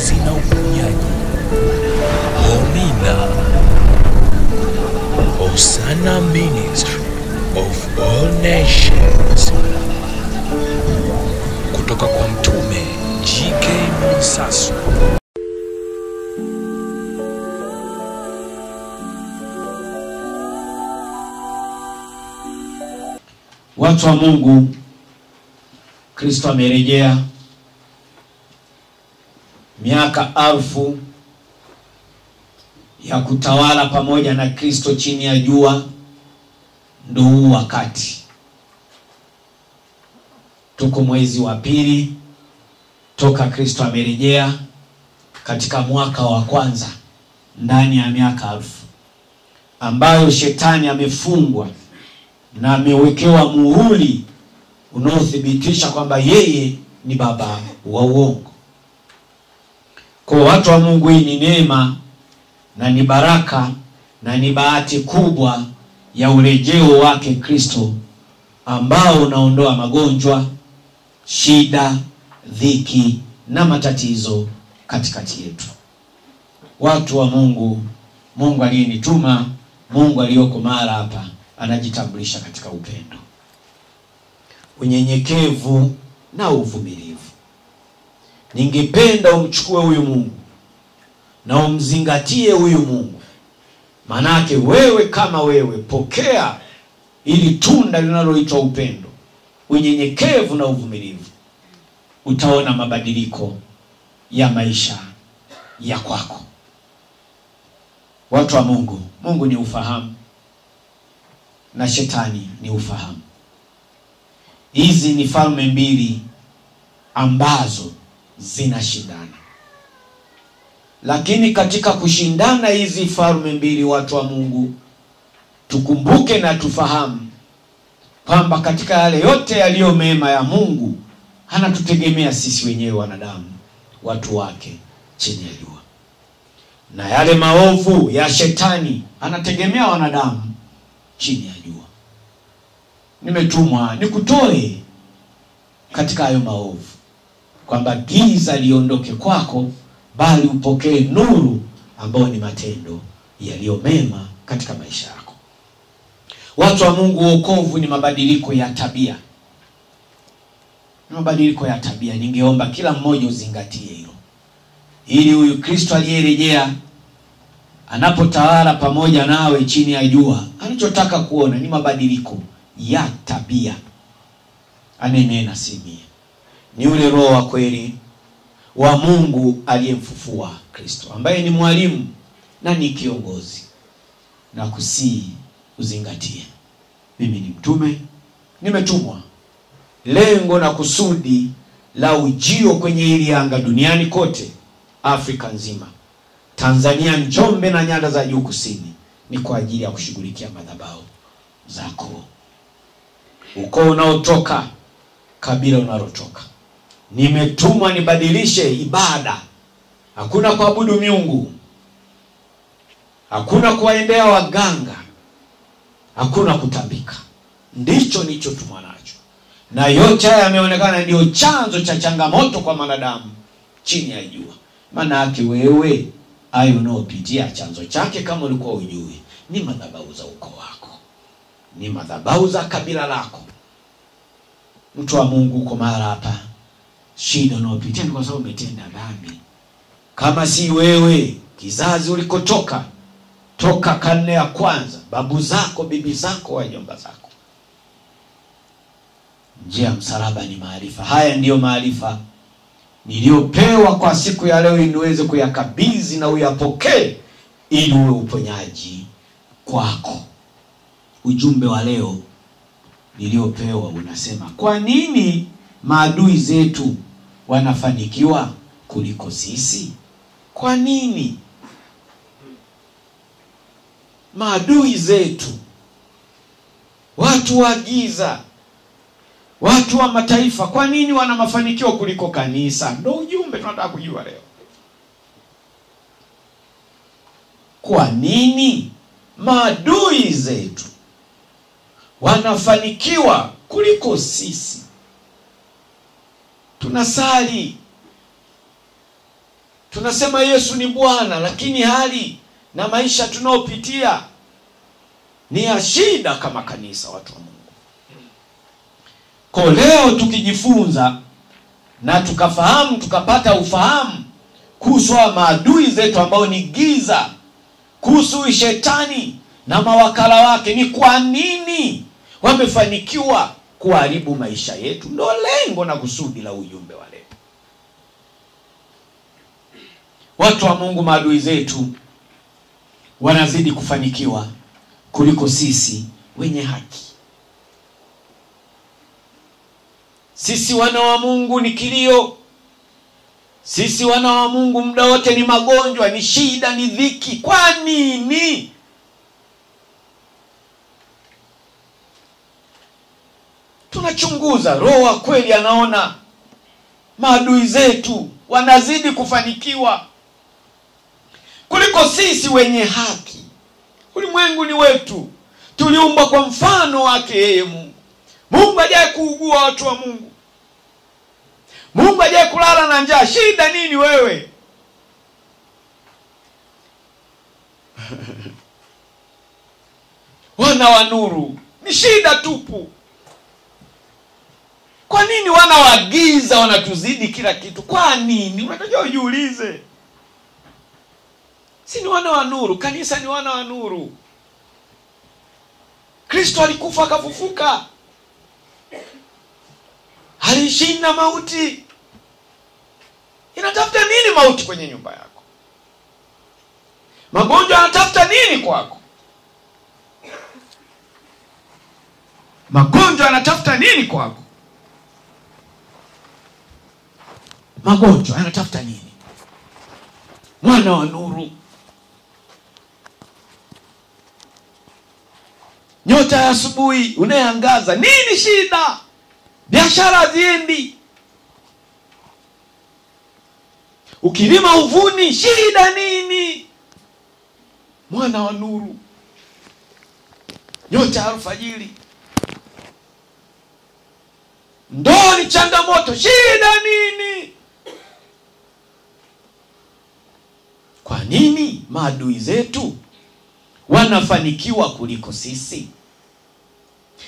ukombozi na uponyaji. Homina Hosanna Ministry of All Nations, kutoka kwa Mtume G.K. Mwisasu. Watu wa Mungu, Kristo amerejea. Miaka 1000 ya kutawala pamoja na Kristo chini ya jua, ndio huu wakati. Tuko mwezi wa 2 toka Kristo amerejea, katika mwaka wa kwanza ndani ya miaka 1000 ambayo shetani amefungwa na amewekewa muhuri unaothibitisha kwamba yeye ni baba wa uongo. Kwa watu wa Mungu, hii ni neema na ni baraka na ni bahati kubwa ya urejeo wake Kristo, ambao unaondoa magonjwa, shida, dhiki na matatizo katikati yetu. Watu wa Mungu, Mungu aliyenituma, Mungu aliyoko mara hapa, anajitambulisha katika upendo, unyenyekevu na uvumilivu. Ningependa umchukue huyu Mungu na umzingatie huyu Mungu. Manake wewe kama wewe, pokea ili tunda linaloitwa upendo, unyenyekevu na uvumilivu. Utaona mabadiliko ya maisha ya kwako. Watu wa Mungu, Mungu ni ufahamu na shetani ni ufahamu. Hizi ni falme mbili ambazo zinashindana. Lakini katika kushindana hizi falme mbili, watu wa Mungu, tukumbuke na tufahamu kwamba katika yale yote yaliyo mema ya Mungu, anatutegemea sisi wenyewe wanadamu, watu wake chini ya jua. Na yale maovu ya shetani, anategemea wanadamu chini ya jua. Nimetumwa nikutoe katika hayo maovu, kwamba giza liondoke kwako, bali upokee nuru ambayo ni matendo yaliyo mema katika maisha yako. Watu wa Mungu, wokovu ni mabadiliko ya tabia. Ni mabadiliko ya tabia. Ningeomba kila mmoja uzingatie hilo, ili huyu Kristo aliyerejea anapotawala pamoja nawe chini ya jua, anachotaka kuona ni mabadiliko ya tabia. Anenena simi ni ule Roho wa kweli wa Mungu aliyemfufua Kristo, ambaye ni mwalimu na ni kiongozi. Na kusii uzingatie, mimi ni mtume, nimetumwa. Lengo na kusudi la ujio kwenye hili anga duniani kote, Afrika nzima, Tanzania, Njombe na nyanda za juu kusini, ni kwa ajili ya kushughulikia madhabahu zako, ukoo unaotoka, kabila unalotoka. Nimetumwa nibadilishe ibada. Hakuna kuabudu miungu, hakuna kuwaendea waganga, hakuna kutambika. Ndicho nilichotumwa nacho. Na yote haya yameonekana ndio chanzo cha changamoto kwa wanadamu chini ya jua. Maana yake wewe, hayo unaopitia, chanzo chake kama ulikuwa ujui, ni madhabahu za ukoo wako, ni madhabahu za kabila lako. Mtu wa Mungu, uko mara hapa, shida unaopitia ni kwa sababu umetenda dhambi. Kama si wewe, kizazi ulikotoka, toka karne ya kwanza, babu zako, bibi zako, wajomba zako, njia msalaba ni maarifa. Haya ndiyo maarifa niliyopewa kwa siku ya leo, ili niweze kuyakabidhi na uyapokee, ili uwe uponyaji kwako. Ujumbe wa leo niliopewa unasema, kwa nini maadui zetu wanafanikiwa kuliko sisi? Kwa nini maadui zetu, watu wa giza, watu wa mataifa, kwa nini wana mafanikio kuliko kanisa? Ndio ujumbe tunataka kujua leo. Kwa nini maadui zetu wanafanikiwa kuliko sisi? Tunasali, Tunasema Yesu ni Bwana, lakini hali na maisha tunaopitia ni ya shida kama kanisa, watu wa Mungu. Kwa leo tukijifunza na tukafahamu, tukapata ufahamu kuhusu maadui zetu ambao ni giza, kuhusu shetani na mawakala wake, ni kwa nini wamefanikiwa kuharibu maisha yetu, ndio lengo na kusudi la ujumbe wa leo. Watu wa Mungu, maadui zetu wanazidi kufanikiwa kuliko sisi wenye haki. Sisi wana wa Mungu ni kilio. Sisi wana wa Mungu muda wote ni magonjwa, ni shida, ni dhiki. Kwa nini? Tunachunguza, Roho wa kweli anaona maadui zetu wanazidi kufanikiwa kuliko sisi wenye haki. Ulimwengu ni wetu. Tuliumbwa kwa mfano wake yeye Mungu. Mungu hajaye kuugua, watu wa Mungu. Mungu hajaye kulala na njaa. Shida nini wewe? Wana wa nuru ni shida tupu. Kwa nini wana wa giza wanatuzidi kila kitu? Kwa nini? Unatakiwa ujiulize. Si ni wana wa nuru, kanisa ni wana wa nuru. Kristo alikufa akafufuka. Alishinda mauti. Inatafuta nini mauti kwenye nyumba yako? Magonjwa yanatafuta nini kwako? Magonjwa yanatafuta nini kwako? Magonjwa yanatafuta nini? Mwana wa nuru, nyota ya asubuhi unayeangaza, nini shida? Biashara haziendi. Ukilima uvuni, shida nini? Mwana wa nuru, nyota ya alfajiri. Ndoa ni changamoto, shida nini? Kwa nini maadui zetu wanafanikiwa kuliko sisi?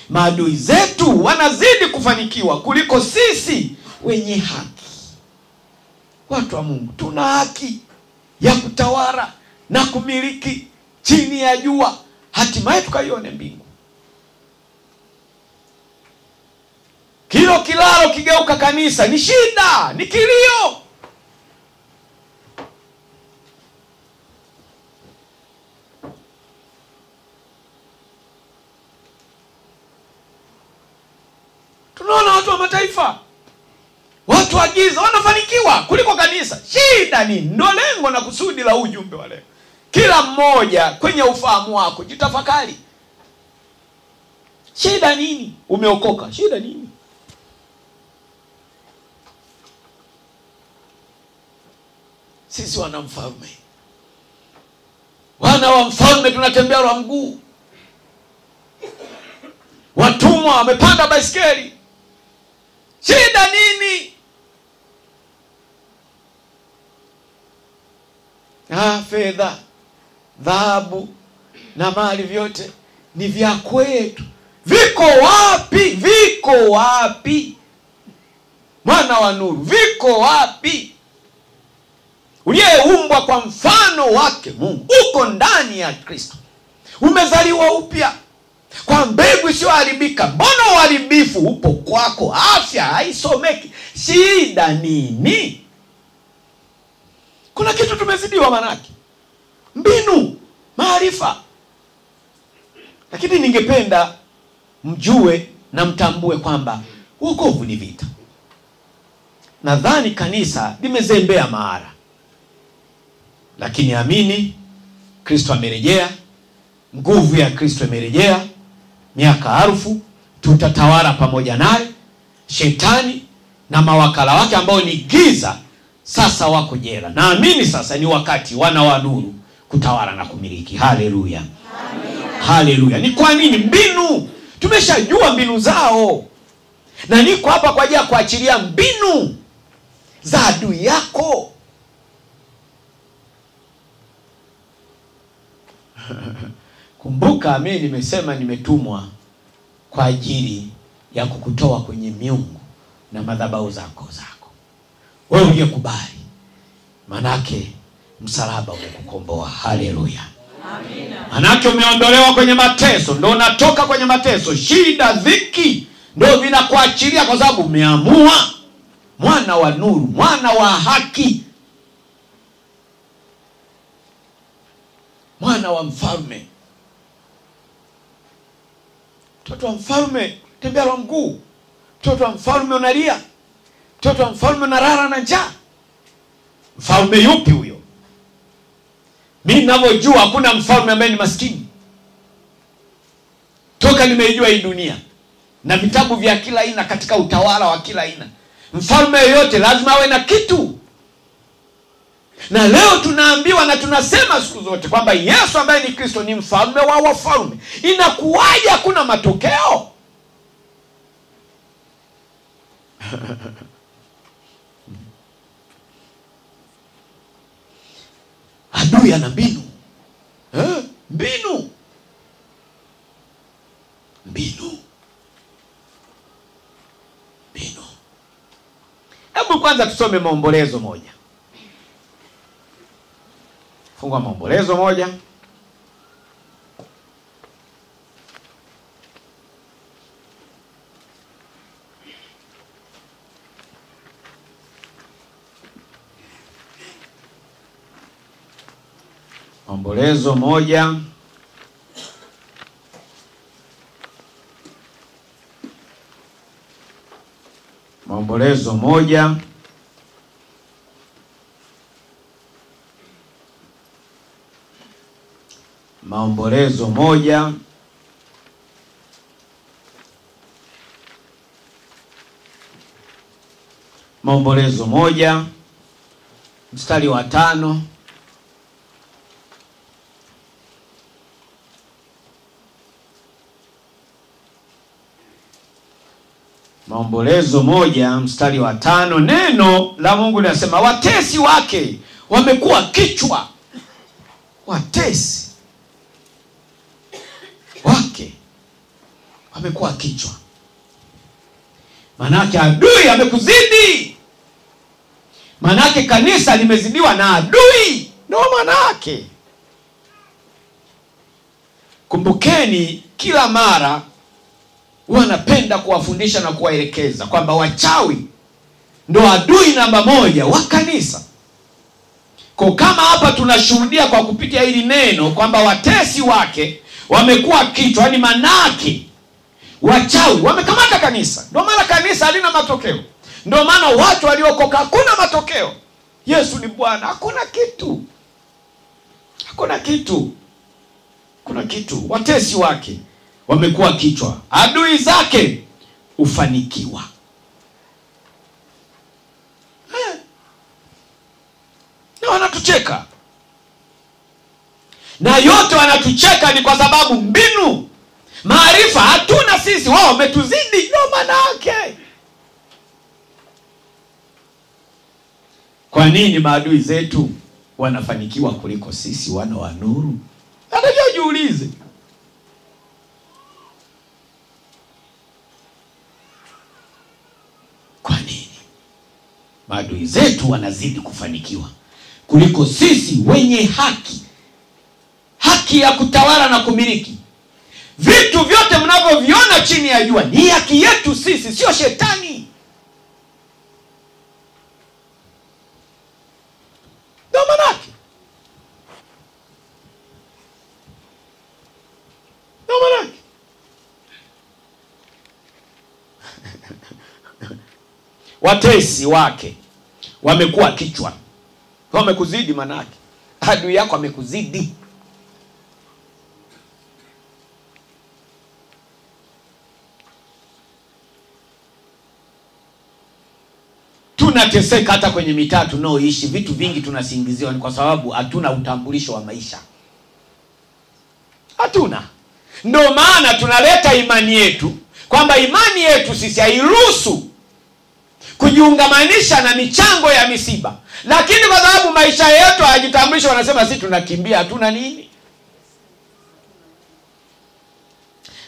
Maadui zetu wanazidi kufanikiwa kuliko sisi wenye haki. Watu wa Mungu, tuna haki ya kutawala na kumiliki chini ya jua, hatimaye tukaione mbingu. Kilo kilalo kigeuka kanisa, ni shida, ni kilio. Tunaona watu wa mataifa, watu wa giza wanafanikiwa kuliko kanisa. Shida nini? Ndio lengo na kusudi la ujumbe wa leo. Kila mmoja kwenye ufahamu wako jitafakari. Shida nini? Umeokoka, shida nini? Sisi wana mfalme, wana wa mfalme, tunatembea kwa mguu. Watumwa wamepanda baiskeli. Shida nini? Fedha, dhahabu na mali vyote ni vya kwetu. Viko wapi? Viko wapi? Mwana wa nuru, viko wapi? Uliyeumbwa kwa mfano wake Mungu, uko ndani ya Kristo, umezaliwa upya kwa mbegu isiyoharibika. Mbona uharibifu upo kwako? Afya haisomeki. Shida nini? Kuna kitu tumezidiwa manake. Mbinu, maarifa. Lakini ningependa mjue na mtambue kwamba wokovu ni vita. Nadhani kanisa limezembea mahara. Lakini amini, Kristo amerejea, nguvu ya Kristo imerejea. Miaka 1000 tutatawala pamoja naye. Shetani na mawakala wake ambao ni giza sasa wako jela. Naamini sasa ni wakati wana wa nuru kutawala na kumiliki. Haleluya. Haleluya. Ni kwa nini? Mbinu. Tumeshajua mbinu zao. Na niko hapa kwa ajili ya kuachilia mbinu za adui yako. Kumbuka mimi nimesema nimetumwa kwa ajili ya kukutoa kwenye miungu na madhabahu zako. Wewe uliyekubali, manake msalaba umekukomboa. Haleluya. Amina. Manake umeondolewa kwenye mateso, ndio unatoka kwenye mateso. Shida, dhiki ndio vinakuachilia kwa sababu umeamua mwana wa nuru, mwana wa haki, mwana wa mfalme. Mtoto wa mfalme tembea kwa mguu. Mtoto wa mfalme unalia. Mtoto wa mfalme unalala na njaa. Mfalme yupi huyo? Mimi ninavyojua hakuna mfalme ambaye ni maskini. Toka nimeijua hii dunia na vitabu vya kila aina katika utawala wa kila aina, mfalme yoyote lazima awe na kitu. Na leo tunaambiwa na tunasema siku zote kwamba Yesu ambaye ni Kristo ni mfalme wa wafalme. Inakuwaje hakuna matokeo? Adui ana mbinu. Mbinu. Hebu kwanza tusome Maombolezo 1. Fungua Maombolezo 1. Maombolezo 1. Maombolezo 1. Maombolezo 1. Maombolezo 1 mstari wa 5. Maombolezo 1 mstari wa 5, neno la Mungu linasema watesi wake wamekuwa kichwa. Watesi wake wamekuwa kichwa. Manake adui amekuzidi. Manake kanisa limezidiwa na adui. Ndio manake. Kumbukeni kila mara wanapenda kuwafundisha na kuwaelekeza kwamba wachawi ndo adui namba 1 wa kanisa. Kwa kama hapa tunashuhudia kwa kupitia hili neno kwamba watesi wake wamekuwa kichwa, yani manake wachawi wamekamata kanisa. Ndio maana kanisa halina matokeo. Ndio maana watu waliokoka hakuna matokeo. Yesu ni Bwana, hakuna kitu. Hakuna kitu. Kuna kitu. Watesi wake wamekuwa kichwa, adui zake ufanikiwa. Na wanatucheka. Na yote wanatucheka ni kwa sababu mbinu, maarifa hatuna sisi, wao wametuzidi. Ndio maana yake. Kwa nini maadui zetu wanafanikiwa kuliko sisi wana wa nuru? Hata jiulize. Kwa nini maadui zetu wanazidi kufanikiwa kuliko sisi wenye haki? Haki ya kutawala na kumiliki vitu vyote mnavyoviona chini ya jua ni haki yetu sisi, sio shetani. Ndio manake. Watesi wake wamekuwa kichwa. Wamekuzidi manake. Adui yako amekuzidi. Tunateseka hata kwenye mitaa tunaoishi, vitu vingi tunasingiziwa ni kwa sababu hatuna utambulisho wa maisha. Hatuna. Ndio maana tunaleta imani yetu kwamba imani yetu sisi hairuhusu kujiungamanisha na michango ya misiba. Lakini kwa sababu maisha yetu hayajitambulisha, wanasema sisi tunakimbia, hatuna nini?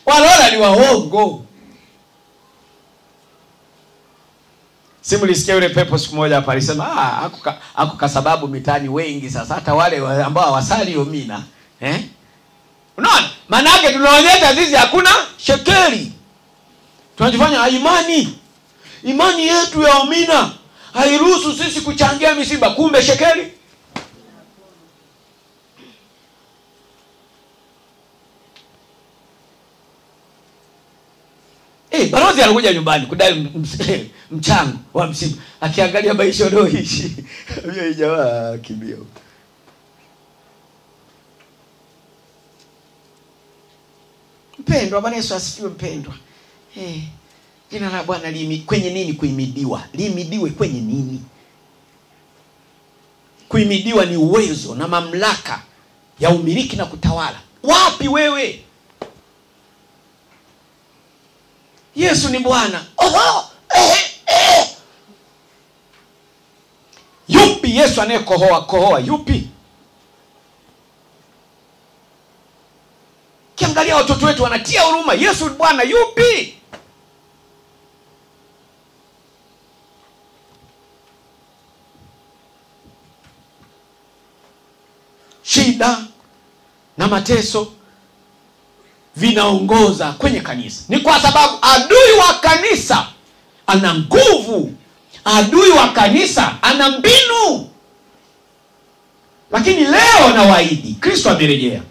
Waliola ni waongo. Simulisikia yule pepo siku moja hapa alisema haku kwa sababu mitani wengi sasa hata wale ambao hawasali yomina. Unaona? Maana yake tunaonyesha sisi hakuna shekeli. Tunajifanya imani yetu ya omina hairuhusu sisi kuchangia misiba, kumbe shekeli. Balozi alikuja nyumbani kudai mchango wa msiba. Akiangalia maisha anayoishi, yeye jamaa kimbia. Mpendwa, Bwana Yesu asifiwe mpendwa. Jina la Bwana kwenye nini kuimidiwa? Limidiwe kwenye nini? Kuimidiwa ni uwezo na mamlaka ya umiliki na kutawala. Wapi wewe? Yesu ni Bwana. Yupi Yesu anayekohoa yupi? Kiangalia watoto wetu wanatia huruma. Yesu Bwana yupi? Shida na mateso vinaongoza kwenye kanisa. Ni kwa sababu adui wa kanisa ana nguvu. Adui wa kanisa ana mbinu. Lakini leo nawaahidi Kristo amerejea.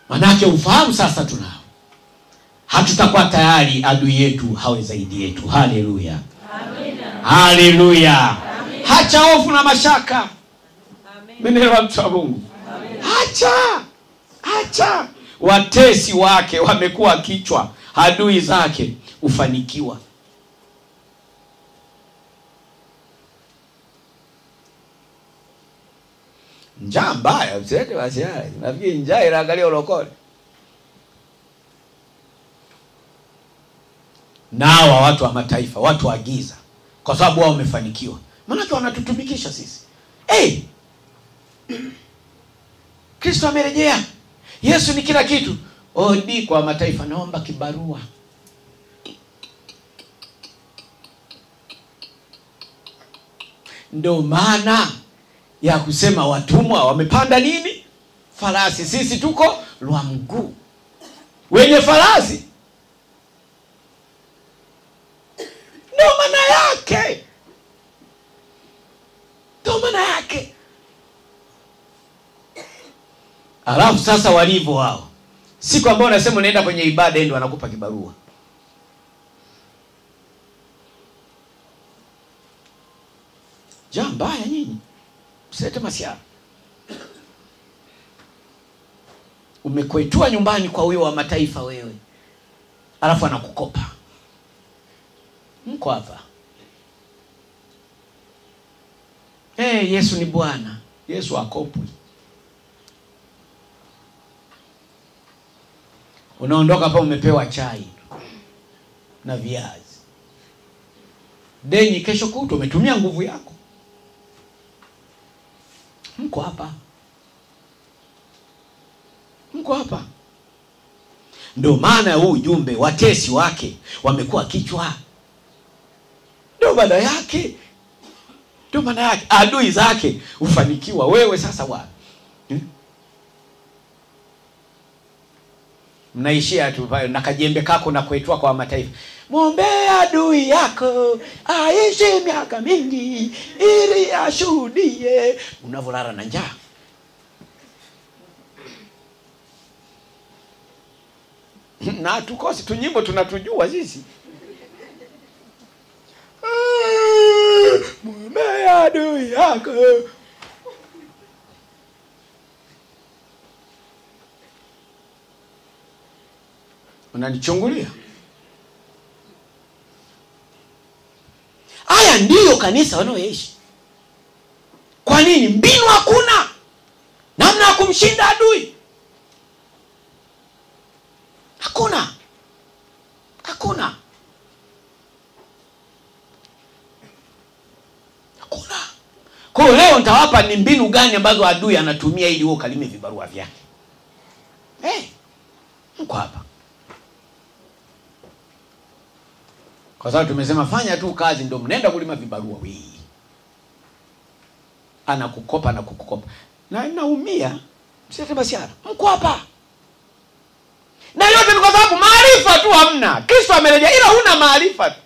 Manake ufahamu sasa tunao. Hatutakuwa tayari adui yetu hawe zaidi yetu. Haleluya. Amina. Haleluya. Hacha hofu na mashaka. Menelewa mtu wa Mungu. Hacha. Watesi wake wamekuwa kichwa, adui zake ufanikiwa. Njaa mbaya, usete wasiari. Nafikiri njaa inaangalia ulokole. Nao watu wa mataifa, watu wa giza, kwa sababu wao wamefanikiwa. Maana wanatutumikisha sisi. Kristo amerejea. Yesu ni kila kitu. Odi kwa mataifa, naomba kibarua. Ndio maana ya kusema watumwa wamepanda nini? Farasi. Sisi tuko lwa mguu wenye farasi. Ndio maana yake. Alafu sasa walivyo wao, siku ambao unasema unaenda kwenye ibada ndio wanakupa kibarua. Mbaya nyinyi. Msilete masiara. Umekwetua nyumbani kwa huyo wa mataifa wewe. Alafu anakukopa. Mko hapa. Yesu ni Bwana. Yesu akopwi. Unaondoka hapa umepewa chai na viazi. Deni kesho kutwa umetumia nguvu yako. Mko hapa. Ndio maana huu ujumbe watesi wake wamekuwa kichwa. Ndio maana yake. Adui zake ufanikiwa. Wewe sasa wapi? Mnaishia tu pale na kajembe kako na kuitwa kwa mataifa. Muombe adui yako aishi miaka mingi ili ashuhudie. Unavolala na njaa. Na tukosi tunyimbo tunatujua sisi. Muombe adui yako. Unanichungulia? Haya ndiyo kanisa wanaoishi. Kwa nini? Mbinu hakuna. Namna ya kumshinda adui. Hakuna. Kwa hiyo leo nitawapa ni mbinu gani ambazo adui anatumia ili wewe kalime vibarua vyake. mko hapa. Kwa sababu tumesema fanya tu kazi ndio mnaenda kulima vibarua. Anakukopa na kukukopa. Na naumia. Msete basiara. Mko hapa. Na yote ni kwa sababu maarifa tu hamna. Kristo amerejea ila huna maarifa tu.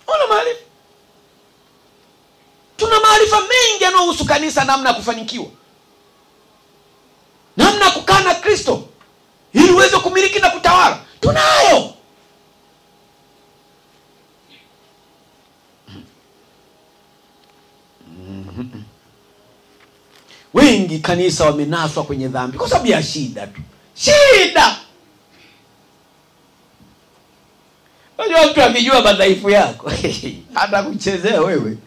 Huna maarifa. Tuna maarifa mengi yanayohusu kanisa, namna ya kufanikiwa. Namna kukaa na Kristo ili uweze kumiliki na kutawala. Tunayo. Wengi kanisa wamenaswa kwenye dhambi kwa sababu ya shida tu. Shida. Unajua mtu akijua madhaifu yako hata kuchezea wewe.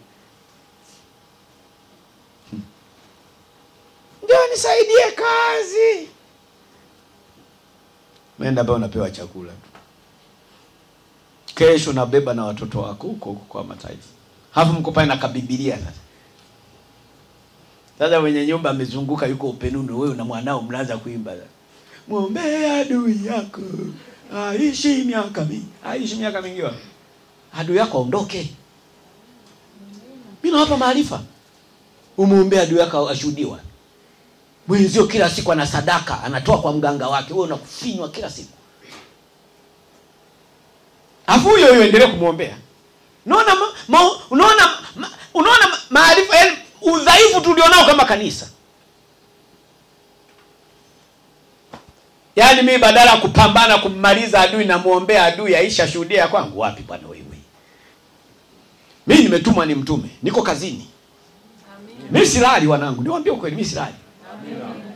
Ndio nisaidie kazi. Menda hapa unapewa chakula tu. Kesho nabeba na watoto wako huko kwa mataifa. Hapo mko pale na kabibilia sasa. Sasa mwenye nyumba amezunguka yuko upenuno, wewe na mwanao mnaanza kuimba. Muombe adui yako aishi miaka mingi. Aishi miaka mingi wapi? Adui yako aondoke. Mimi nawapa maarifa. Umuombe adui yako ashuhudiwa. Mwenzio kila siku ana sadaka, anatoa kwa mganga wake, wewe unakufinywa kila siku. Afu huyo endelee kumuombea. Unaona maarifa, udhaifu tulionao kama kanisa. Yaani mimi badala ya kupambana kummaliza adui na muombea adui aisha shuhudia kwangu, wapi bwana wewe? Mimi nimetumwa ni mtume, niko kazini. Amen. Mimi silali wanangu, niwaambie ukweli, mimi silali.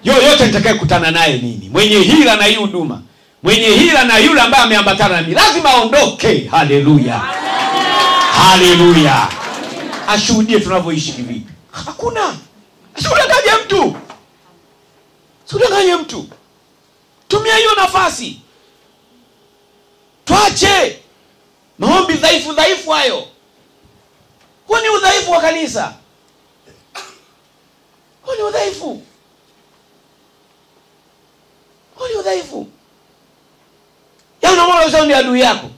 Yoyote nitakayekutana naye mimi, mwenye hila na hii huduma, mwenye hila na yule ambaye ameambatana na mimi, lazima aondoke. Haleluya. Haleluya. Ashuhudie tunavyoishi kivipi. Hakuna. Usidanganye mtu. Usidanganye mtu. Tumia hiyo nafasi. Tuache maombi dhaifu hayo. Huo ni udhaifu wa kanisa. Huo ni udhaifu. Huo ni udhaifu. Ya unamwona usao ni adui yako.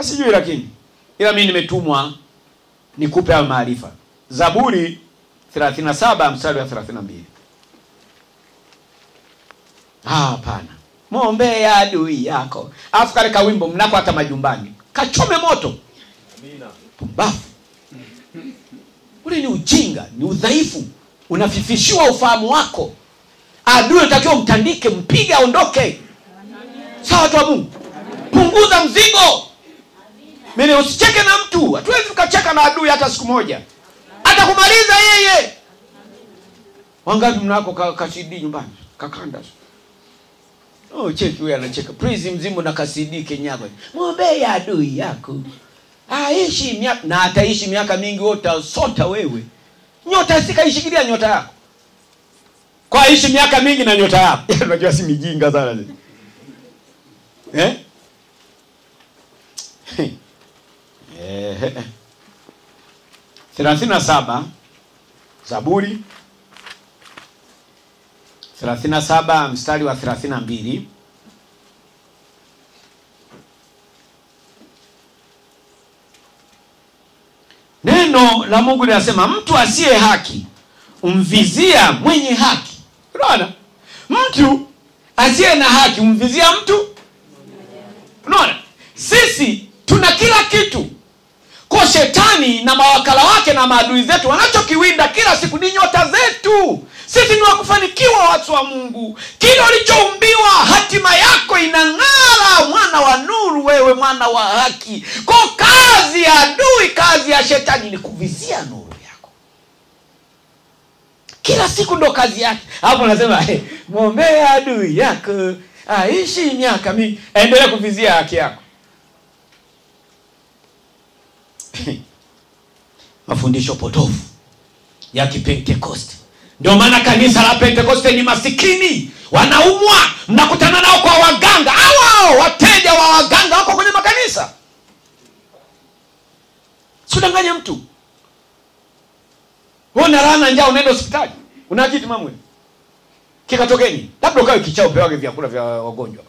Sijui lakini. Ila mimi nimetumwa nikupe hayo maarifa. Zaburi 37 mstari wa 32. Hapana. Muombe adui yako. Alafu kale ka wimbo mnako hata majumbani. Kachome moto. Amina. Pumbafu. Ule ni ujinga, ni udhaifu. Unafifishiwa ufahamu wako. Adui unatakiwa mtandike, mpige aondoke. Sawa watu wa Mungu. Punguza mzigo. Mimi usicheke na mtu. Hatuwezi tukacheka na adui hata siku moja. Hata kumaliza yeye. Wangapi mnako kasidi nyumbani? Kakanda. Oh, cheki wewe anacheka. Praise mzimu na kasidi kenyako. Muombe adui yako. Aishi miaka na ataishi miaka mingi, utasota wewe. Nyota sikaishikilia nyota yako. Kwa aishi miaka mingi na nyota yako. Unajua si mijinga sana. 37 Zaburi 37 mstari wa 32. Neno la Mungu linasema mtu asiye haki umvizia mwenye haki. Unaona? Mtu asiye na haki umvizia mtu. Unaona? Sisi tuna kila kitu. Kwa shetani na mawakala wake na maadui zetu wanachokiwinda kila siku ni nyota zetu. Sisi ni wakufanikiwa watu wa Mungu. Kile ulichoumbiwa hatima yako inang'ara, mwana wa nuru wewe, mwana wa haki. Kwa kazi ya adui, kazi ya shetani ni kuvizia nuru yako. Kila siku ndo kazi yake. Hapo nasema muombe adui yako aishi miaka mingi, endelea kuvizia haki yako. Mafundisho potofu ya Kipentekoste. Ndio maana kanisa la Pentekoste ni masikini, wanaumwa, mnakutana nao kwa waganga. Hao wateja wa waganga wako kwenye makanisa. Usidanganye mtu. Wewe unalala njaa unaenda hospitali. Unajiti mamwe. Kikatokeni. Labda ukae kichao pewage vyakula vya wagonjwa.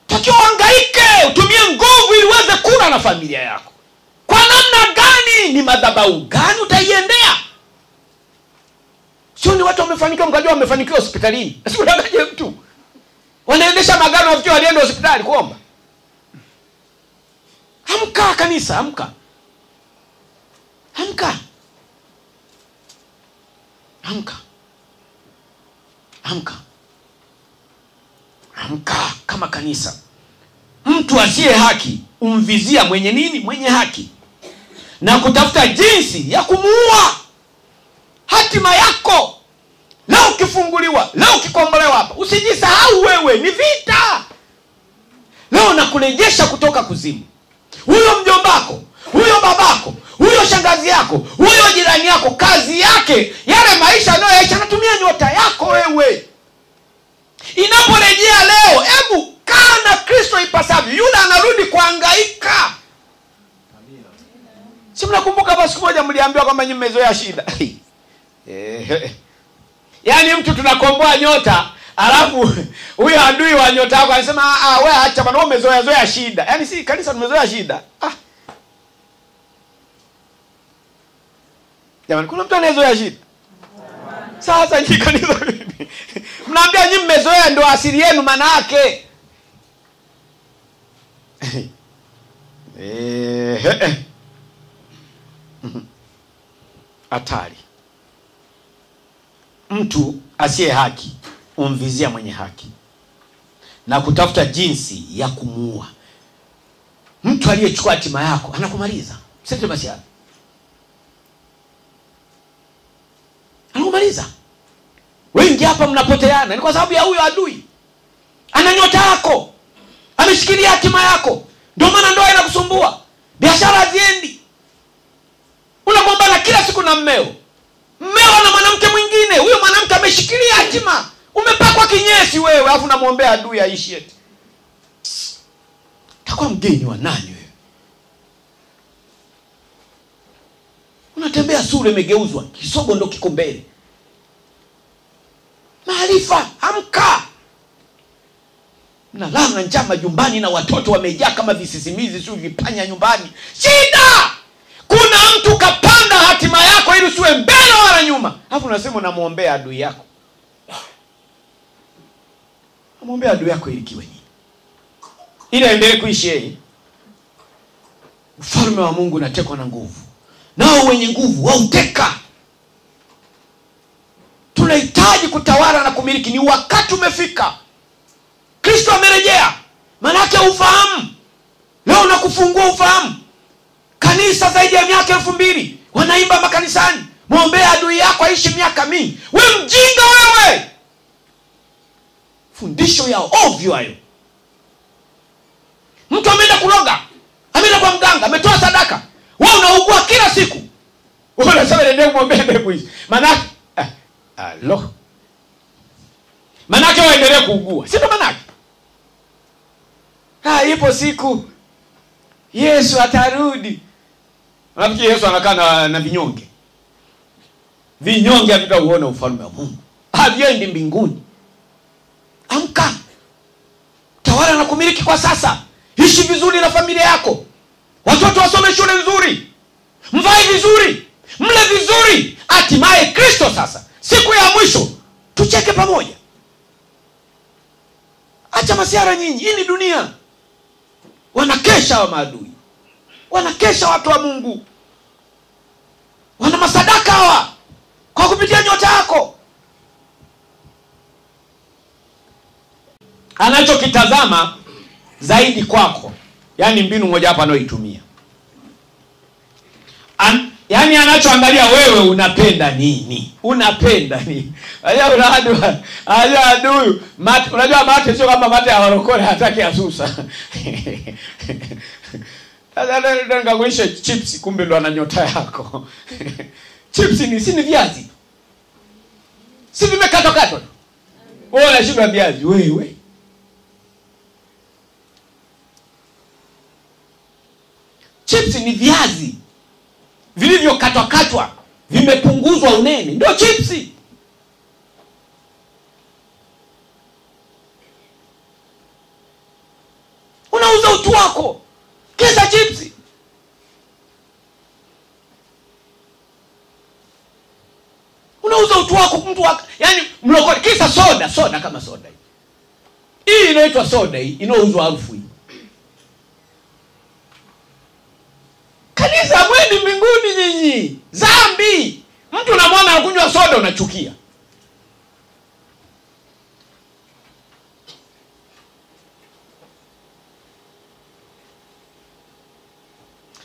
Takiwa hangaike, utumie nguvu ili uweze kula na familia yako. Kwa namna gani? Ni madhabahu gani utaiendea? Sio ni watu wamefanikiwa mkajua wamefanikiwa hospitalini. Usidanganye mtu. Wanaendesha magari wafikiri walienda hospitali kuomba. Amka kanisa, amka. Amka. Amka. Amka. Amka kama kanisa. Mtu asiye haki umvizia mwenye nini? Mwenye haki. Na kutafuta jinsi ya kumuua. Hatima yako. Leo ukifunguliwa, leo ukikombolewa hapa, usijisahau wewe, ni vita. Leo nakurejesha kutoka kuzimu. Huyo mjombako, huyo babako, huyo shangazi yako, huyo jirani yako, kazi yake, yale maisha anayoishi anatumia nyota yako wewe. Inaporejea leo, hebu kaa na Kristo ipasavyo. Yule anarudi kuhangaika. Si mnakumbuka basi siku moja mliambiwa kwamba nyinyi mmezoea shida. Yaani mtu tunakomboa nyota, alafu huyo adui wa nyota yako anasema wewe acha bwana, wewe umezoea shida. Yaani si kanisa tumezoea shida. Jamani, kuna mtu anayezoea shida? Sasa nyinyi kanisa vipi? Mnaambia nyinyi mmezoea ndio asili yenu maana yake. Hatari. Mtu asiye haki umvizia mwenye haki na kutafuta jinsi ya kumuua. Mtu aliyechukua hatima yako anakumaliza. Sente basi hapo. Anakumaliza. Wengi hapa mnapoteana ni kwa sababu ya huyo adui. Ana nyota yako. Ameshikilia hatima yako. Ndio maana ndoa inakusumbua. Biashara haziendi. Unagombana kila siku na mmeo. Mmeo na mwanamke mwingine. Huyo mwanamke ameshikilia hatima. Umepakwa kinyesi wewe, alafu unamwombea adui aishi eti. Takuwa mgeni wa nani wewe? Unatembea sura imegeuzwa, kisogo ndo kiko mbele. Maarifa, amka. Mnalala njaa majumbani na watoto wamejaa kama visisimizi sio vipanya nyumbani. Shida! Kuna mtu kapanda hatima yako ili usiwe mbele wala nyuma. Alafu unasema unamuombea adui yako. Muombea adui yako ili kiwe nini? Ili aendelee kuishi yeye. Ufalme wa Mungu unatekwa na nguvu. Nao wenye nguvu wauteka. Tunahitaji kutawala na kumiliki. Ni wakati umefika. Kristo amerejea. Maana yake ufahamu. Leo nakufungua ufahamu. Kanisa zaidi ya miaka 2000 wanaimba makanisani, muombea adui yako aishi miaka mingi. Wewe mjinga wewe. Fundisho ya ovyo hayo. Mtu ameenda kuroga, ameenda kwa mganga, ametoa sadaka. Wewe unaugua kila siku. Wewe unasema ndio muombea mbegu hizi. Maana Manake waendelee kuugua. Si ndo manake? Ipo siku Yesu atarudi. Unafikiri Yesu anakaa na vinyonge? Vinyonge havitauona ufalme wa Mungu. Haviendi mbinguni. Amka. Tawala na kumiliki kwa sasa. Ishi vizuri na familia yako. Watoto wasome shule nzuri. Mvae vizuri. Mle vizuri. Hatimaye Kristo sasa, siku ya mwisho, tucheke pamoja. Acha masiara nyinyi. Hii ni dunia. Wanakesha wa maadui. Wanakesha watu wa Mungu. Wana masadaka hawa kwa kupitia nyota yako. Anachokitazama zaidi kwako, yani mbinu moja hapa anayoitumia. Yani anachoangalia wewe unapenda nini? Unapenda nini? Adui. Unajua mate sio kama mate ya warokole hataki asusa. Sasa nikakuonyesha chips, kumbe ndo ana nyota yako. Chips ni viazi. Si vimekatwa. Wewe unashiba viazi wewe. Chips ni viazi. vilivyokatwa katwa, vimepunguzwa unene, ndio chipsi. Unauza utu wako kisa chipsi. Unauza utu wako mtu wako, yani mlokole kisa soda kama soda hii inaitwa soda, hii inauzwa harufu hii. Kanisa mwendi mbinguni nyinyi, dhambi. Mtu unamwona anakunywa soda unachukia.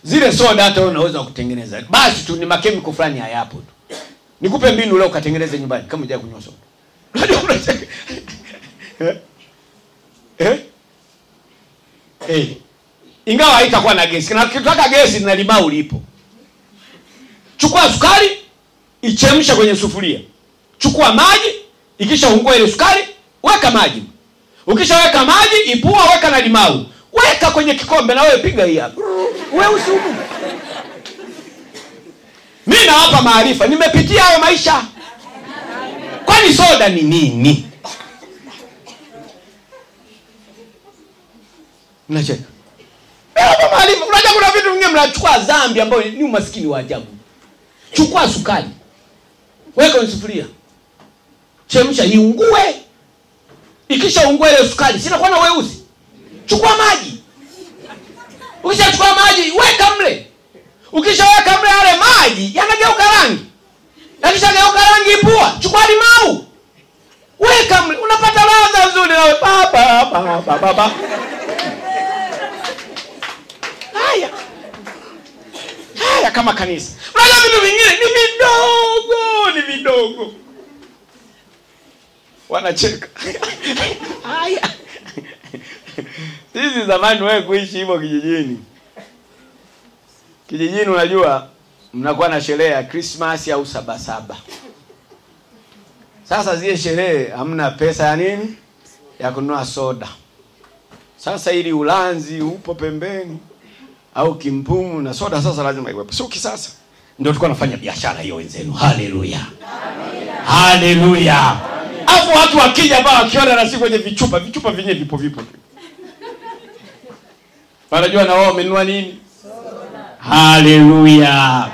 Zile soda hata unaweza kutengeneza, basi tu ni makemiko fulani hayapo tu. Nikupe mbinu leo ukatengeneze nyumbani kama unataka kunywa soda. Ingawa haitakuwa na gesi. Na ukitaka gesi na limau lipo. Chukua sukari, ichemsha kwenye sufuria. Chukua maji, ikishaungua ile sukari, weka maji. Ukishaweka maji, ipua, weka na limau. Weka kwenye kikombe na wewe piga hii hapa. Wewe usiumu. Mimi nawapa maarifa, nimepitia hayo maisha. Kwani soda ni nini? Mnacheka. Nawapa maarifa, unajua kuna vitu vingine mnachukua dhambi ambayo ni umaskini wa ajabu. Chukua sukari, weka kwenye sufuria, chemsha iungue. Ikishaungua ile sukari, sina kwa na weusi. Chukua maji. Ukishachukua maji, weka mle. Ukishaweka mle yale maji, yanageuka rangi. Yakishageuka rangi, ipua. Chukua limau. Weka mle. Unapata ladha nzuri na baba. Haya kama kanisa. Unajua vitu vingine ni vidogo. Wanacheka. Haya. Sisi zamani wewe kuishi hivyo kijijini. Kijijini unajua mnakuwa na sherehe ya Christmas au Sabasaba. Sasa zile sherehe hamna pesa ya nini? Ya kununua soda. Sasa ili ulanzi upo pembeni au kimpumu na soda sasa lazima iwepo. Sio kisasa. Ndio tulikuwa tunafanya biashara hiyo wenzenu. Haleluya. Amina. Haleluya. Hapo watu wakija baa wakiona na si kwenye vichupa vyenyewe vipo tu. Wanajua na wao wamenunua nini? Soda. Haleluya.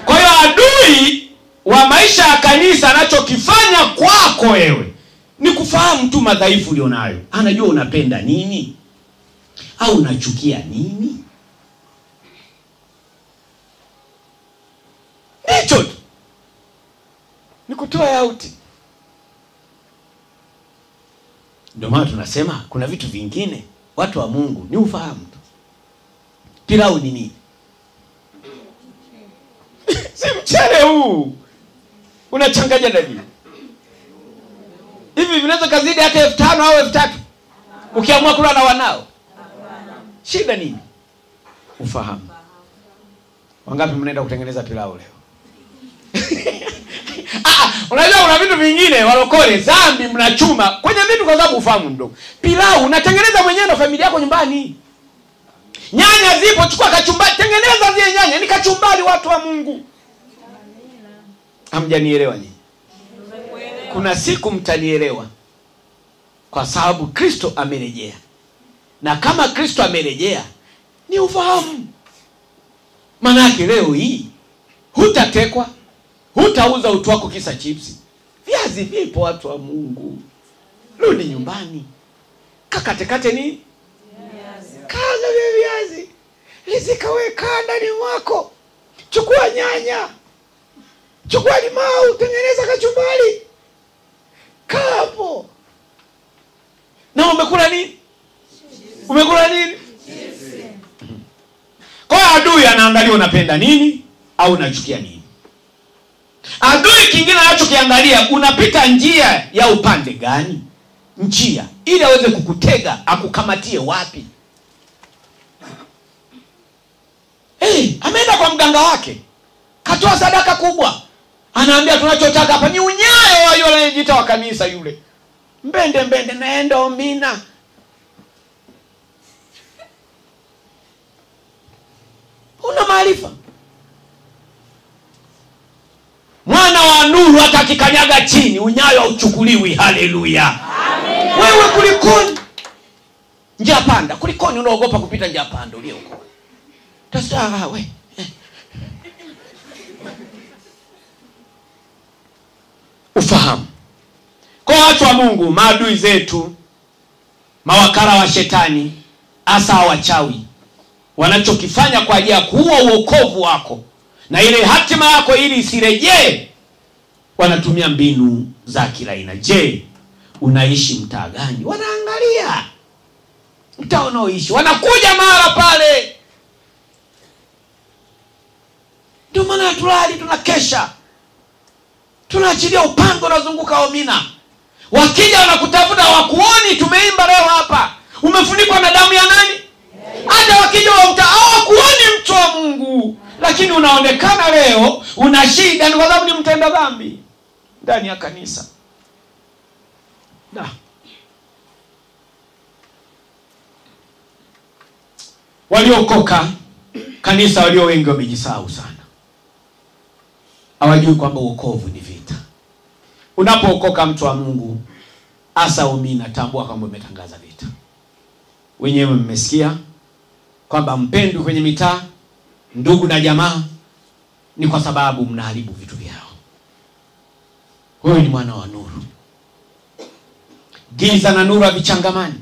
Kwa hiyo adui wa maisha ya kanisa anachokifanya kwako wewe ni kufahamu tu madhaifu ulionayo. Anajua unapenda nini au unachukia nini. Hicho tu. Ni kutoa yauti. Ndio maana tunasema kuna vitu vingine watu wa Mungu ni ufahamu tu. Pilau ni nini? Si mchele huu. Unachanganya ndani. Hivi vinaweza kazidi hata 5,000 au 3,000. Ukiamua kula na wanao. Shida nini? Ufahamu. Wangapi mnaenda kutengeneza pilau leo? Unajua kuna vitu vingine walokole dhambi mnachuma kwenye vitu kwa sababu ufahamu ndogo. Pilau unatengeneza mwenyewe na familia yako nyumbani. Nyanya zipo, chukua kachumbari, tengeneza zile nyanya, ni kachumbari watu wa Mungu. Hamjanielewa nyinyi? Kuna siku mtanielewa. Kwa sababu Kristo amerejea. Na kama Kristo amerejea, ni ufahamu. Manake leo hii hutatekwa, hutauza utu wako kisa chipsi. Viazi vipo watu wa Mungu. Rudi nyumbani. Kakatekate nini? Kaza viazi. Lizikaweka ndani mwako. Chukua nyanya. Chukua limau, tengeneza kachumbari. Kapo. Na umekula nini? Umekula nini? Kwa adui anaangalia unapenda nini au unachukia nini. Adui kingine anachokiangalia unapita njia ya upande gani? Njia ili aweze kukutega, akukamatie wapi? Ameenda kwa mganga wake. Katoa sadaka kubwa. Anaambia tunachotaka hapa ni unyayo wa yule anayejiita wa kanisa yule. Mbende naenda omina. Una maarifa. hata kikanyaga chini unyayo hauchukuliwi. Haleluya. Wewe kulikoni njia panda? Kulikoni unaogopa kupita njia panda ulio huko? Tasa we. Ufahamu. Kwa watu wa Mungu, maadui zetu, mawakala wa shetani, hasa wachawi, wanachokifanya kwa ajili ya kuua uokovu wako na ile hatima yako ili isirejee, wanatumia mbinu za kila aina. Je, unaishi mtaa gani? Wanaangalia mtaa unaoishi, wanakuja mara pale. Ndio maana tulali, tunakesha, tunaachilia upanga unazunguka Omina. Wakija wanakutafuta, hawakuoni. Tumeimba leo hapa, umefunikwa na damu ya nani? Hata wakija hawakuoni mtu wa Mungu, lakini unaonekana leo una shida, ni kwa sababu ni mtenda dhambi ndani ya kanisa. Waliokoka kanisa, walio wengi wamejisahau sana. Hawajui kwamba wokovu ni vita. Unapookoka mtu wa Mungu, hasa Omina, tambua kwamba umetangaza vita. Wenyewe mmesikia kwamba mpendwi kwenye mitaa, ndugu na jamaa, ni kwa sababu mnaharibu vitu vyao. Wewe ni mwana wa nuru. Giza na nuru havichangamani.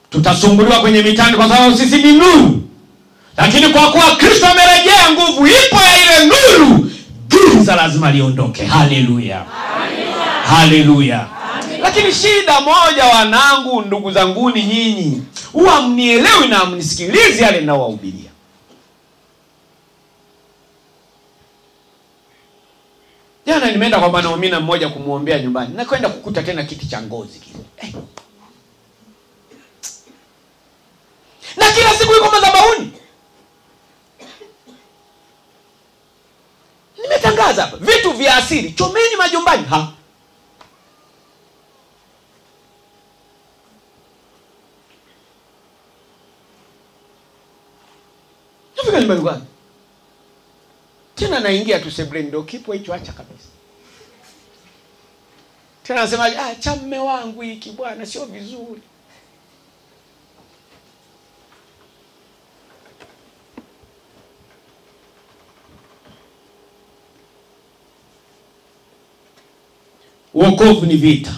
Tutasumbuliwa kwenye mitani kwa sababu sisi ni nuru. Lakini kwa kuwa Kristo amerejea, nguvu ipo ya ile nuru, giza lazima liondoke. Haleluya. Haleluya. Lakini shida moja, wanangu, ndugu zanguni, nyinyi huwa mnielewi na mnisikilizi yale ninaowahubiria. Jana nimeenda kwa bwana Omina mmoja kumuombea nyumbani. Na kwenda kukuta tena kiti cha ngozi kile. Na kila siku yuko madhabahuni. Nimetangaza hapa, vitu vya asili chomeni majumbani. Nafika nyumbani kwake, tena naingia tu sebleni, ndio kipo hicho, acha kabisa. Tena nasema cha mume wangu hiki bwana sio vizuri. Wokovu ni vita.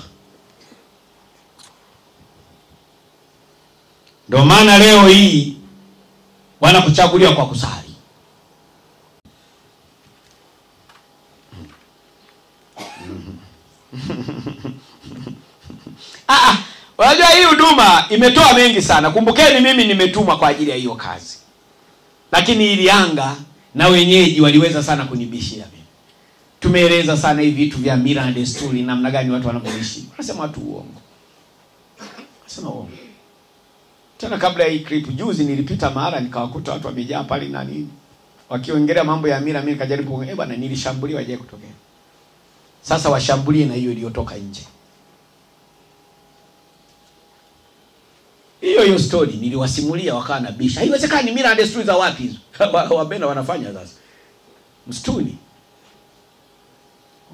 Ndio maana leo hii wanakuchagulia kwa kusali. Unajua hii huduma imetoa mengi sana. Kumbukeni mimi nimetumwa kwa ajili ya hiyo kazi. Lakini ili anga na wenyeji waliweza sana kunibishia mimi. Tumeeleza sana hivi vitu vya mila na desturi, namna gani watu wanavyoishi. Wanasema watu uongo. Wanasema uongo. Tena kabla ya hii clip, juzi nilipita mahali nikawakuta watu wamejaa pale na nini, wakiongelea mambo ya mila. Mimi nikajaribu bwana, nilishambuliwa je kutokea. Sasa washambulie na hiyo iliyotoka nje. Hiyo story niliwasimulia, wakawa na bisha. Haiwezekani, mila na desturi za wapi hizo? Wabena wanafanya sasa msituni.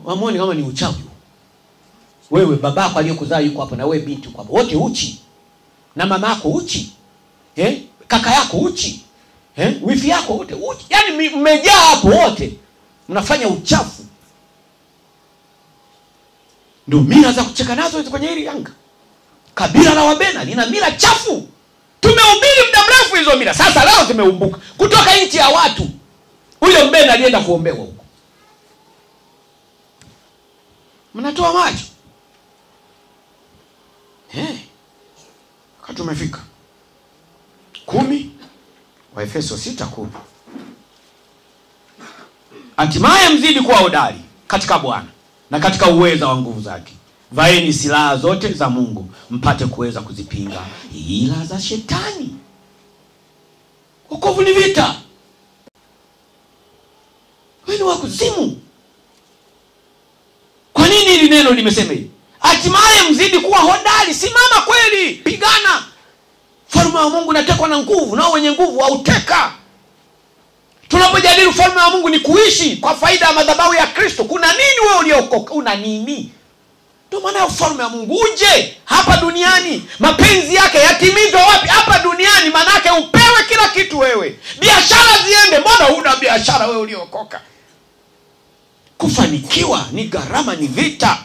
Wamoni kama ni uchawi. Wewe babako aliyokuzaa yuko hapo, na wewe binti uko hapo, wote uchi. Na mama yako uchi. Kaka yako uchi. Wifi yako wote uchi. Yaani mmejaa hapo wote. Mnafanya uchafu. Ndio mila za kucheka nazo hizo kwenye hili anga. Kabila la Wabena lina mila chafu. Tumehubiri muda mrefu hizo mila. Sasa leo zimeumbuka kutoka nchi ya watu. Huyo Mbena alienda kuombewa huko. Mnatoa macho. Tumefika 10 Waefeso 6:10. Hatimaye mzidi kuwa hodari katika Bwana na katika uweza wa nguvu zake. Vaeni silaha zote za Mungu mpate kuweza kuzipinga hila za shetani. Wokovu ni vita. Wewe wa kuzimu. Kwa nini hili neno limesema hivi? Hatimaye mzidi kuwa hodari. Simama kweli, pigana. Falme wa Mungu unatekwa na nguvu, nao wenye nguvu hauteka. Tunapojadili ufalme wa Mungu ni kuishi kwa faida ya madhabahu ya Kristo. Kuna nini wewe uliokoka? Una nini? Ndio maana ufalme wa Mungu uje hapa duniani. Mapenzi yake yatimizwe wapi? Hapa duniani. Maana yake upewe kila kitu wewe. Biashara ziende. Mbona huna biashara wewe uliokoka? Kufanikiwa ni gharama, ni vita.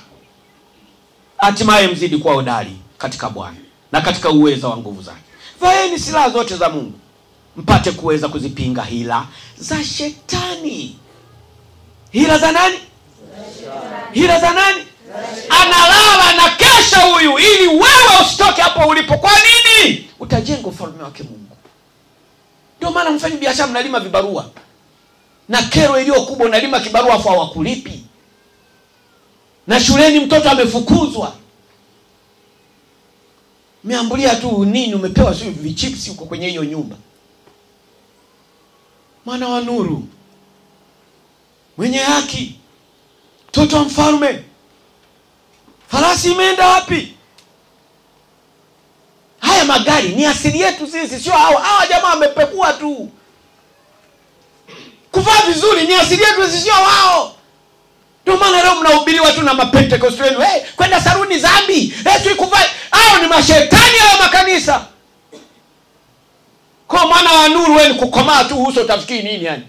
Hatimaye mzidi kuwa hodari katika Bwana na katika uweza wa nguvu zake. Vaeni silaha zote za Mungu mpate kuweza kuzipinga hila za shetani. Hila za nani? Hila za nani? Analala na kesha huyu ili wewe usitoke hapo ulipo. Kwa nini? Utajenga ufalme wake Mungu. Ndio maana mfanye biashara mnalima vibarua. Na kero iliyo kubwa unalima kibarua afu hawakulipi. Na shuleni mtoto amefukuzwa. Meambulia tu nini umepewa sio vichipsi huko kwenye hiyo nyumba. Mwana wa nuru, mwenye haki, mtoto wa mfalme. Farasi imeenda wapi? Haya magari ni asili yetu sisi, sio hawa jamaa wamepekua tu. Kuvaa vizuri ni asili yetu sisi, sio wao. Ndio maana leo mnahubiriwa tu na mapentekosteni. Kwenda saruni zambi. Tuikuvaa. Hao ni mashetani hao makanisa. Kwa maana wa nuru wewe ni kukomaa tu uso utafikiri nini yani?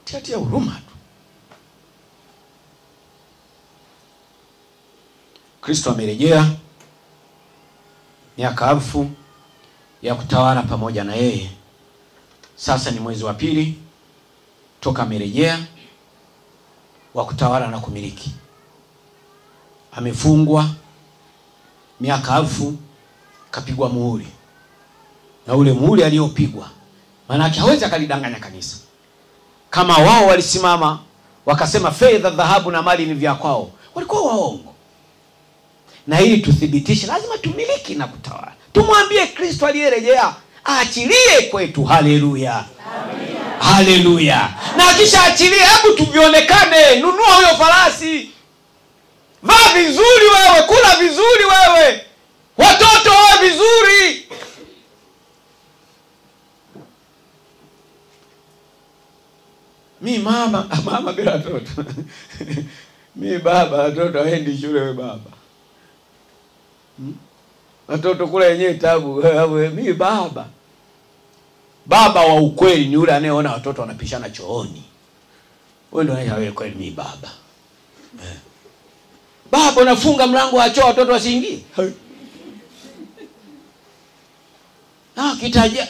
Tia huruma tu. Kristo amerejea. Miaka 1000 ya kutawala pamoja na yeye. Sasa ni mwezi wa 2 toka amerejea wa kutawala na kumiliki. Amefungwa miaka 1000, kapigwa muhuri. Na ule muhuri aliopigwa, maana yake hawezi akalidanganya kanisa. Kama wao walisimama wakasema fedha, dhahabu na mali ni vya kwao, walikuwa waongo. Na ili tuthibitishe lazima tumiliki na kutawala. Tumwambie Kristo aliyerejea aachilie kwetu. Haleluya. Amina. Haleluya. Na akisha achilie, hebu tuvionekane. Nunua huyo farasi. Vaa vizuri wewe, kula vizuri wewe. Watoto wawe vizuri. Mi mama bila watoto. Mi baba, watoto waendi shule we baba. Watoto kula yenyewe tabu. Mi baba. Baba wa ukweli ni yule anayeona watoto wanapishana chooni. Wewe ndio unayewe kweli mi baba. Baba unafunga mlango wa choo watoto wasiingie. Kitaja.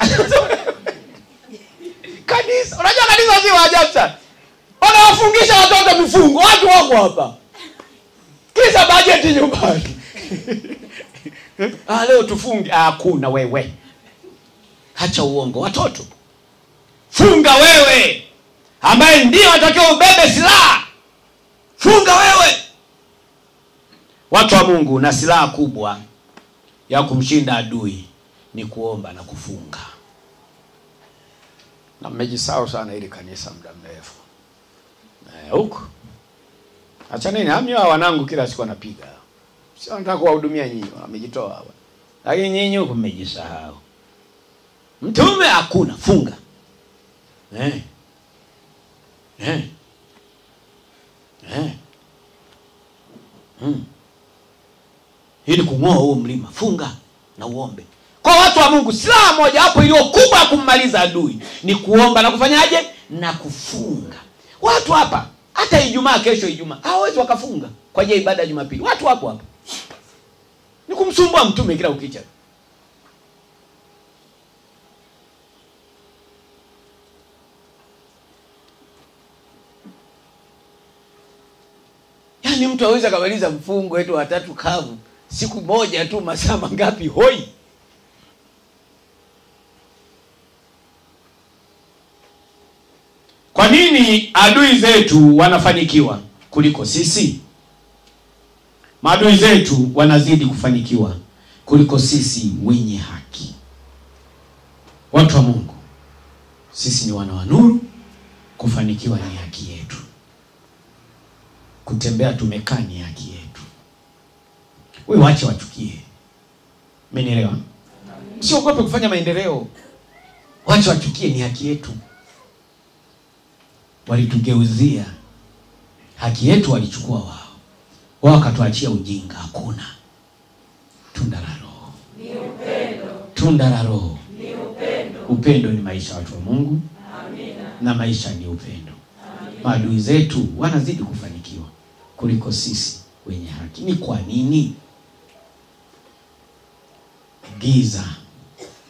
Kanisa, unajua kanisa si waajabu sana. Wanawafungisha watoto mifungo. Watu wako hapa. Kisa bajeti nyumbani. Leo tufunge. Hakuna wewe. Hacha uongo. Watoto, funga wewe, ambaye ndio watakiwa ubebe silaha. Funga wewe. Watu wa Mungu, na silaha kubwa ya kumshinda adui ni kuomba na kufunga. Na mmejisahau sana ili kanisa muda mrefu. Huko acha nini? Hamyo wanangu kila siku wanapiga. Sio nataka kuwahudumia nyinyi, wamejitoa hawa. Lakini nyinyi huko mmejisahau. Mtume hakuna, funga. Ili kung'oa huo mlima, funga na uombe. Kwa watu wa Mungu, silaha moja hapo iliyo kubwa ya kummaliza adui ni kuomba na kufanyaje? Na kufunga. Watu hapa hata Ijumaa, kesho Ijumaa, hawezi wakafunga kwa ajili ya ibada ya Jumapili. Watu hapo hapa ni kumsumbua mtume kila ukicha. Yaani mtu aweza kamaliza mfungo wetu wa 3 kavu siku moja tu, masaa mangapi hoi? Kwa nini adui zetu wanafanikiwa kuliko sisi? Maadui zetu wanazidi kufanikiwa kuliko sisi wenye haki. Watu wa Mungu, sisi ni wana wa nuru. Kufanikiwa ni haki yetu. Kutembea tumekaa ni haki yetu. Wewe waache wachukie. Umenielewa? Usiogope kufanya maendeleo. Wacha wachukie, ni haki yetu. Walitugeuzia haki yetu, walichukua wao. Wao wakatuachia ujinga. Hakuna. Tunda la Roho ni upendo. Tunda la Roho ni upendo. Upendo ni maisha watu wa Mungu. Amina. Na maisha ni upendo. Amina. Maadui zetu wanazidi kufanikiwa kuliko sisi wenye haki. Ni kwa nini? Giza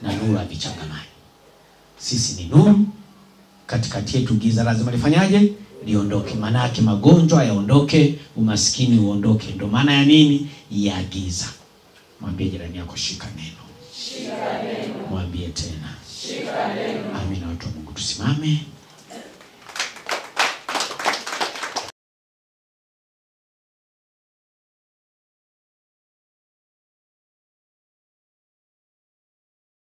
na nuru havichangamani. Sisi ni nuru, katikati yetu giza lazima lifanyaje? Liondoke. Maana yake magonjwa yaondoke, umaskini uondoke. Ndio maana ya nini? Ya giza. Mwambie jirani yako, shika neno. Shika neno. Mwambie tena, shika neno. Amina. Watu wa Mungu tusimame.